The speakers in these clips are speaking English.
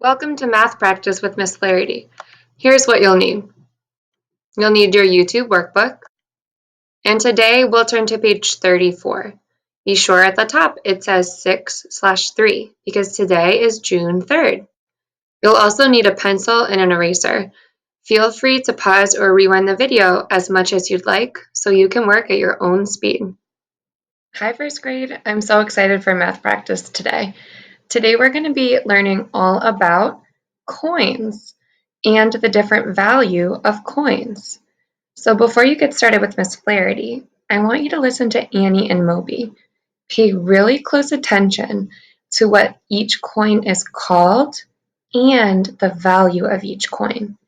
Welcome to Math Practice with Miss Flaherty. Here's what you'll need. You'll need your YouTube workbook, and today we'll turn to page 34. Be sure at the top it says 6/3 because today is June 3rd. You'll also need a pencil and an eraser. Feel free to pause or rewind the video as much as you'd like so you can work at your own speed. Hi first grade, I'm so excited for math practice today. Today we're going to be learning all about coins and the different value of coins. So before you get started with Miss Flaherty, I want you to listen to Annie and Moby. Pay really close attention to what each coin is called and the value of each coin.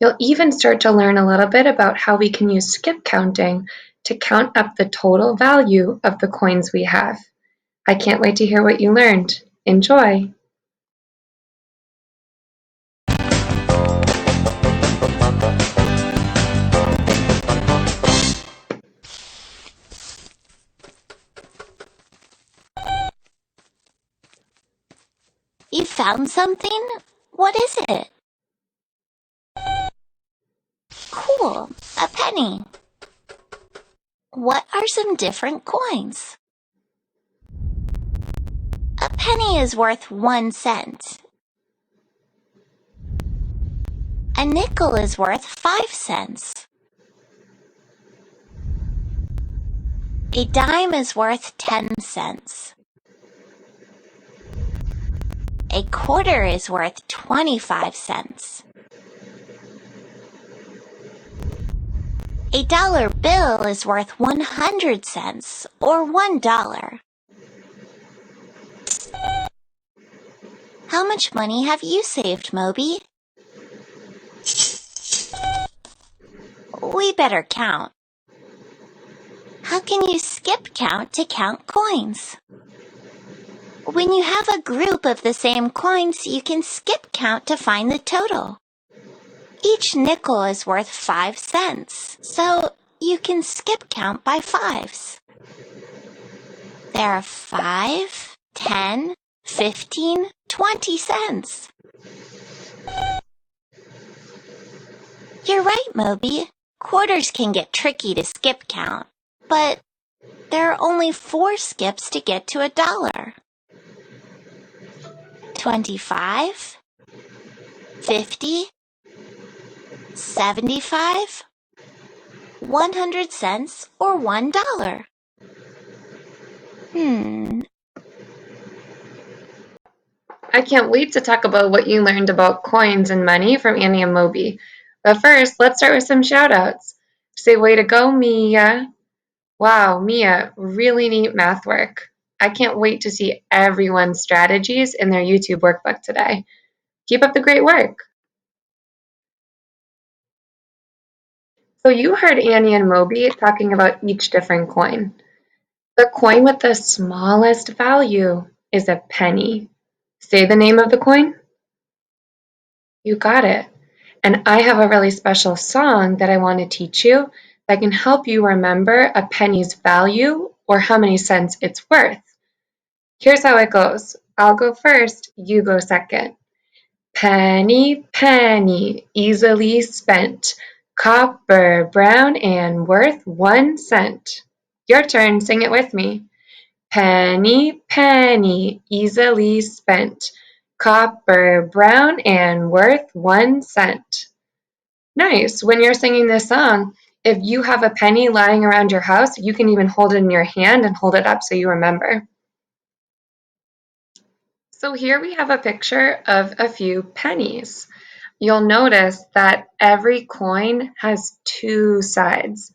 You'll even start to learn a little bit about how we can use skip counting to count up the total value of the coins we have. I can't wait to hear what you learned. Enjoy! You found something? What is it? Cool, a penny. What are some different coins? A penny is worth 1 cent. A nickel is worth 5 cents. A dime is worth 10 cents. A quarter is worth 25 cents. A dollar bill is worth 100 cents or $1. How much money have you saved, Moby? We better count. How can you skip count to count coins? When you have a group of the same coins, you can skip count to find the total. Each nickel is worth 5 cents, so you can skip count by fives. There are 5, 10, 15, 20 cents. You're right, Moby. Quarters can get tricky to skip count, but there are only 4 skips to get to $1. 25, 50, 75, 100 cents, or $1. I can't wait to talk about what you learned about coins and money from Annie and Moby. But first, let's start with some shout-outs. Say way to go, Mia. Wow, Mia, really neat math work. I can't wait to see everyone's strategies in their YouTube workbook today. Keep up the great work. So you heard Annie and Moby talking about each different coin. The coin with the smallest value is a penny. Say the name of the coin. You got it. And I have a really special song that I want to teach you that can help you remember a penny's value or how many cents it's worth. Here's how it goes. I'll go first, you go second. Penny, penny, easily spent, copper, brown, and worth 1 cent. Your turn, sing it with me. Penny, penny, easily spent, copper, brown, and worth 1 cent. Nice. When you're singing this song, if you have a penny lying around your house, you can even hold it in your hand and hold it up so you remember. So here we have a picture of a few pennies. You'll notice that every coin has 2 sides.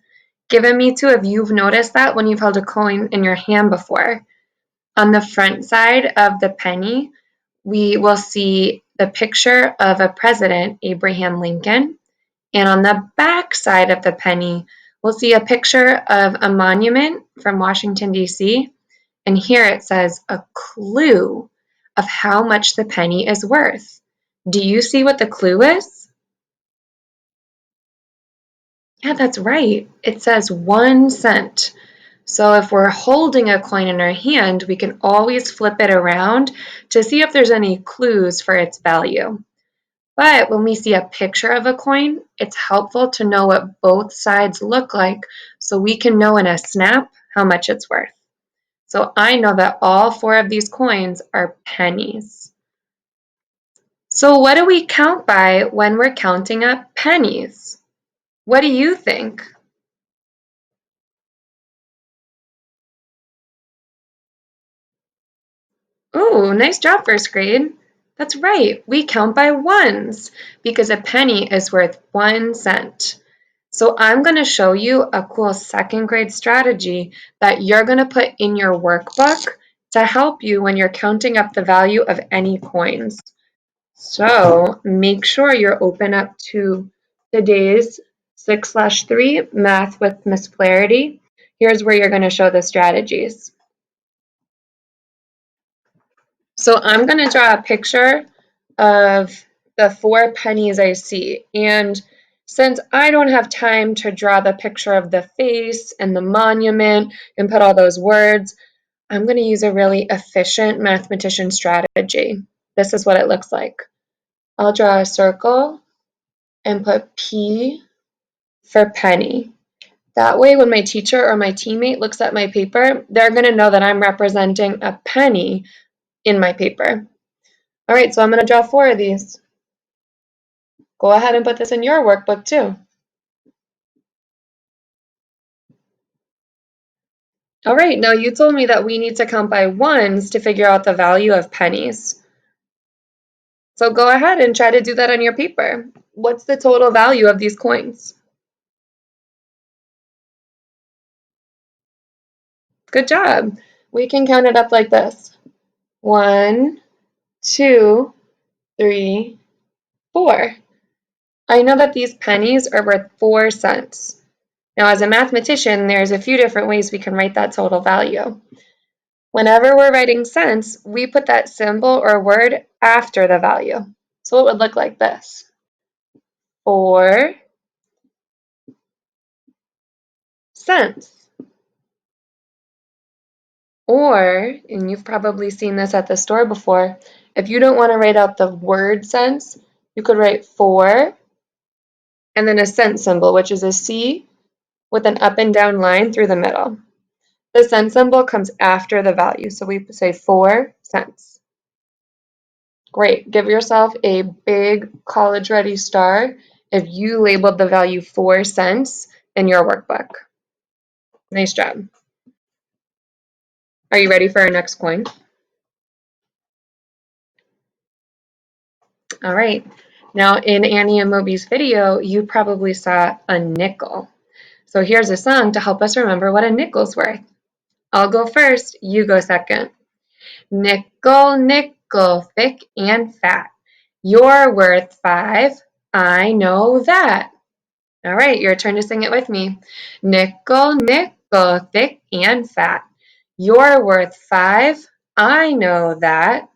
Give a me too if you've noticed that when you've held a coin in your hand before. On the front side of the penny, we will see the picture of a president, Abraham Lincoln. And on the back side of the penny, we'll see a picture of a monument from Washington, D.C. And here it says a clue of how much the penny is worth. Do you see what the clue is? Yeah, that's right. It says 1 cent. So if we're holding a coin in our hand, we can always flip it around to see if there's any clues for its value. But when we see a picture of a coin, it's helpful to know what both sides look like so we can know in a snap how much it's worth. So I know that all 4 of these coins are pennies. So what do we count by when we're counting up pennies? What do you think? Ooh, nice job, first grade. That's right, we count by ones because a penny is worth 1 cent. So I'm going to show you a cool second grade strategy that you're going to put in your workbook to help you when you're counting up the value of any coins. So make sure you're open up to today's 6/3 Math with Miss Flaherty. Here's where you're going to show the strategies. So I'm going to draw a picture of the 4 pennies I see. And since I don't have time to draw the picture of the face and the monument and put all those words, I'm going to use a really efficient mathematician strategy. This is what it looks like. I'll draw a circle and put P for penny. That way, when my teacher or my teammate looks at my paper, they're going to know that I'm representing a penny in my paper. All right, so I'm going to draw 4 of these. Go ahead and put this in your workbook too. All right, now you told me that we need to count by ones to figure out the value of pennies. So go ahead and try to do that on your paper. What's the total value of these coins? Good job. We can count it up like this. 1, 2, 3, 4. I know that these pennies are worth 4 cents. Now, as a mathematician, there's a few different ways we can write that total value. Whenever we're writing cents, we put that symbol or word after the value. So it would look like this. 4 cents. Or, and you've probably seen this at the store before, if you don't want to write out the word cents, you could write 4 and then a cent symbol, which is a C with an up and down line through the middle. The cent symbol comes after the value, so we say 4 cents. Great. Give yourself a big college-ready star if you labeled the value 4 cents in your workbook. Nice job. Are you ready for our next coin? All right. Now, in Annie and Moby's video, you probably saw a nickel. So here's a song to help us remember what a nickel's worth. I'll go first, you go second. Nickel, nickel, thick and fat. You're worth 5, I know that. All right, your turn to sing it with me. Nickel, nickel, thick and fat. You're worth 5, I know that.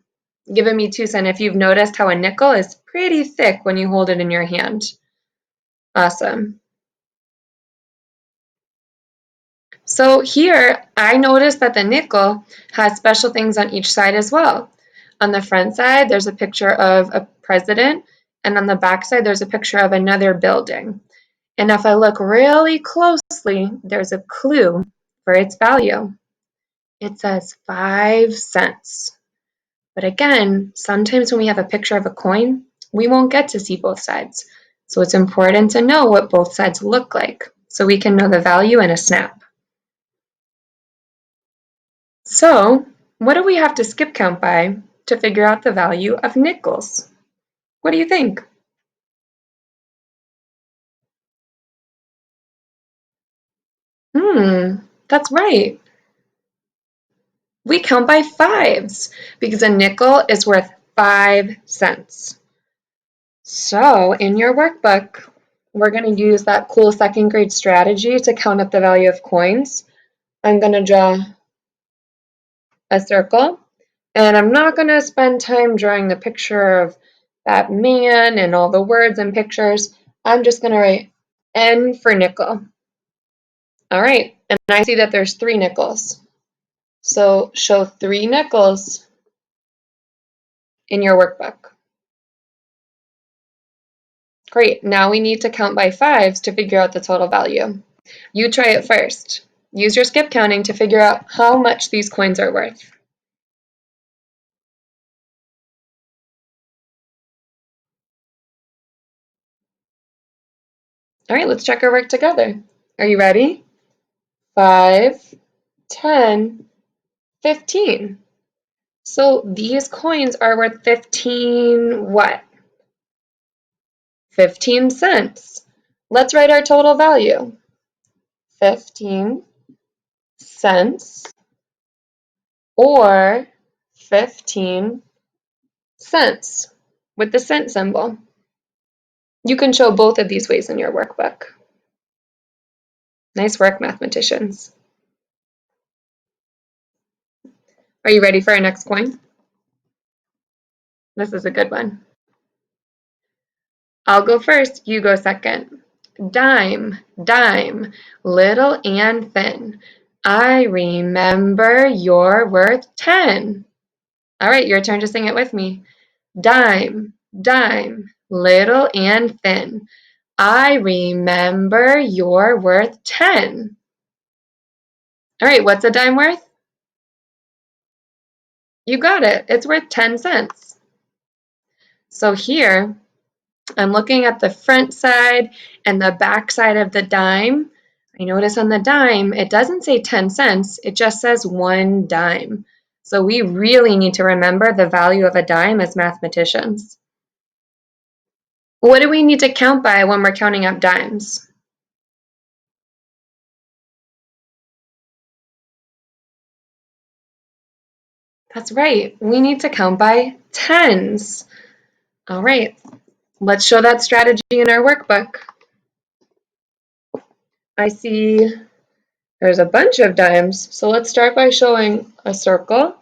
Giving me 2 cents if you've noticed how a nickel is pretty thick when you hold it in your hand. Awesome. So here, I noticed that the nickel has special things on each side as well. On the front side, there's a picture of a president, and on the back side, there's a picture of another building. And if I look really closely, there's a clue for its value. It says 5 cents. But again, sometimes when we have a picture of a coin, we won't get to see both sides. So it's important to know what both sides look like so we can know the value in a snap. So, what do we have to skip count by to figure out the value of nickels? What do you think? That's right. We count by fives because a nickel is worth 5 cents. So, in your workbook, we're going to use that cool second grade strategy to count up the value of coins. I'm going to draw a circle, and I'm not going to spend time drawing the picture of that man and all the words and pictures. I'm just going to write N for nickel. All right, And I see that there's 3 nickels. So show 3 nickels in your workbook. Great, now we need to count by 5s to figure out the total value. You try it first. Use your skip counting to figure out how much these coins are worth. All right, let's check our work together. Are you ready? 5, 10, 15. So these coins are worth 15 what? 15 cents. Let's write our total value. 15 cents or 15 cents with the cent symbol. You can show both of these ways in your workbook. Nice work, mathematicians. Are you ready for our next coin? This is a good one. I'll go first, you go second. Dime, dime, little and thin. I remember you're worth 10. All right, your turn to sing it with me. Dime, dime, little and thin. I remember you're worth 10. All right, what's a dime worth? You got it. It's worth 10 cents. So here, I'm looking at the front side and the back side of the dime. I notice on the dime, it doesn't say 10 cents, it just says 1 dime. So we really need to remember the value of a dime as mathematicians. What do we need to count by when we're counting up dimes? That's right, we need to count by tens. All right, let's show that strategy in our workbook. I see there's a bunch of dimes, so let's start by showing a circle.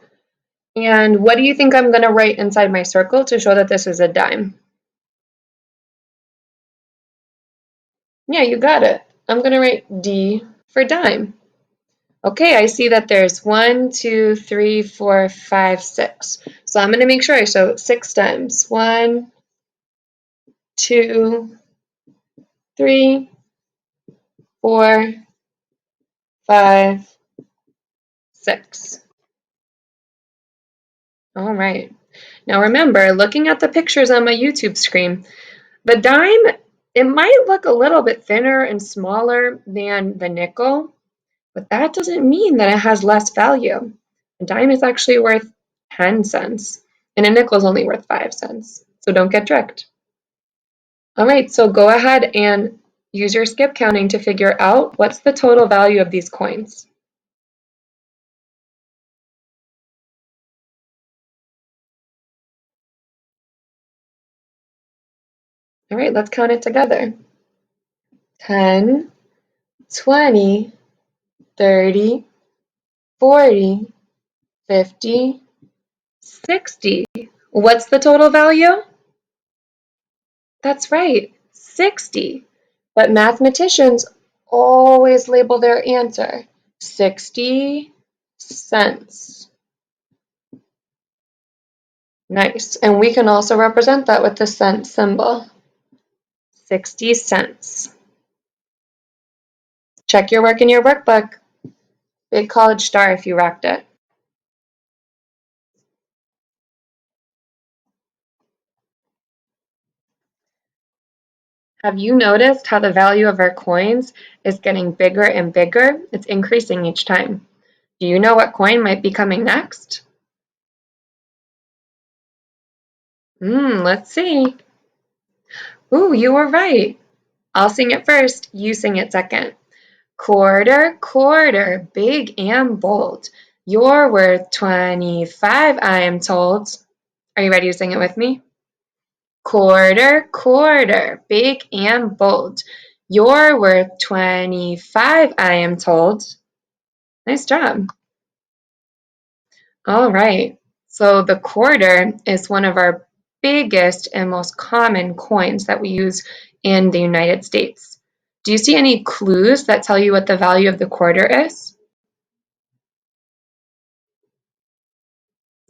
And what do you think I'm going to write inside my circle to show that this is a dime? Yeah, you got it. I'm going to write D for dime. Okay, I see that there's 1, 2, 3, 4, 5, 6. So I'm going to make sure I show 6 dimes. 1, 2, 3, 4, 5, 6. All right. Now remember, looking at the pictures on my YouTube screen, the dime, it might look a little bit thinner and smaller than the nickel, but that doesn't mean that it has less value. A dime is actually worth 10 cents, and a nickel is only worth 5 cents. So don't get tricked. All right, so go ahead and use your skip counting to figure out what's the total value of these coins. All right, let's count it together. 10, 20, 30, 40, 50, 60. What's the total value? That's right, 60. But mathematicians always label their answer 60 cents. Nice. And we can also represent that with the cent symbol. 60 cents. Check your work in your workbook. Big college star if you rocked it. Have you noticed how the value of our coins is getting bigger and bigger? It's increasing each time. Do you know what coin might be coming next? Let's see. Ooh, you were right. I'll sing it first, you sing it second. Quarter, quarter, big and bold. You're worth 25, I am told. Are you ready to sing it with me? Quarter, quarter, big and bold. You're worth 25, I am told. Nice job. All right. So the quarter is one of our biggest and most common coins that we use in the United States. Do you see any clues that tell you what the value of the quarter is?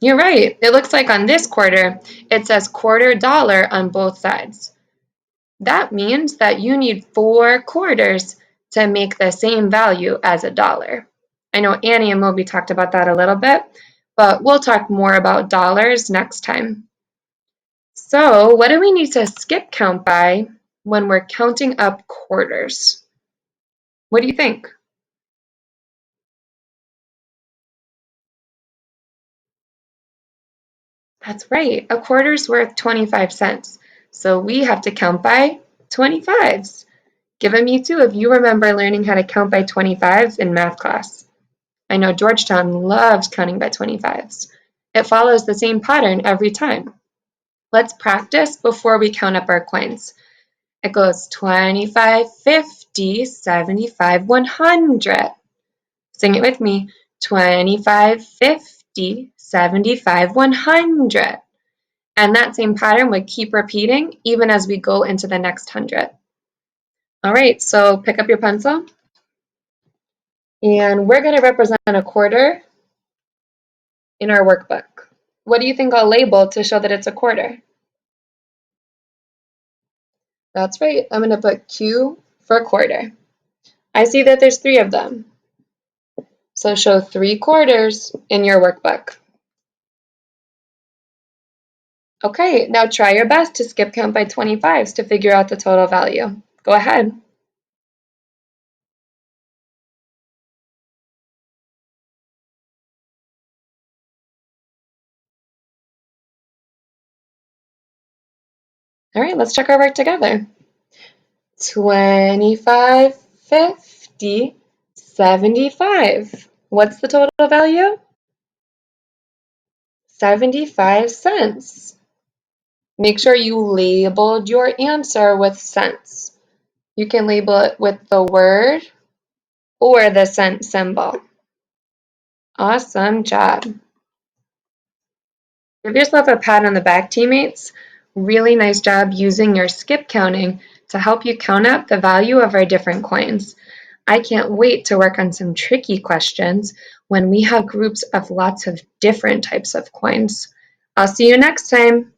You're right. It looks like on this quarter, it says $quarter on both sides. That means that you need 4 quarters to make the same value as a dollar. I know Annie and Moby talked about that a little bit, but we'll talk more about dollars next time. So, what do we need to skip count by when we're counting up quarters? What do you think? That's right, a quarter's worth 25 cents. So we have to count by 25s. Give a me too if you remember learning how to count by 25s in math class. I know Georgetown loves counting by 25s. It follows the same pattern every time. Let's practice before we count up our coins. It goes 25, 50, 75, 100. Sing it with me. 25, 50, 75, 100. And that same pattern would keep repeating even as we go into the next 100. All right, so pick up your pencil. And we're going to represent a quarter in our workbook. What do you think I'll label to show that it's a quarter? That's right, I'm going to put Q for quarter. I see that there's 3 of them. So show 3 quarters in your workbook. Okay, now try your best to skip count by 25s to figure out the total value. Go ahead. All right, let's check our work together. 25, 50, 75. What's the total value? 75 cents. Make sure you labeled your answer with cents. You can label it with the word or the cent symbol. Awesome job. Give yourself a pat on the back, teammates. Really nice job using your skip counting to help you count up the value of our different coins. I can't wait to work on some tricky questions when we have groups of lots of different types of coins. I'll see you next time.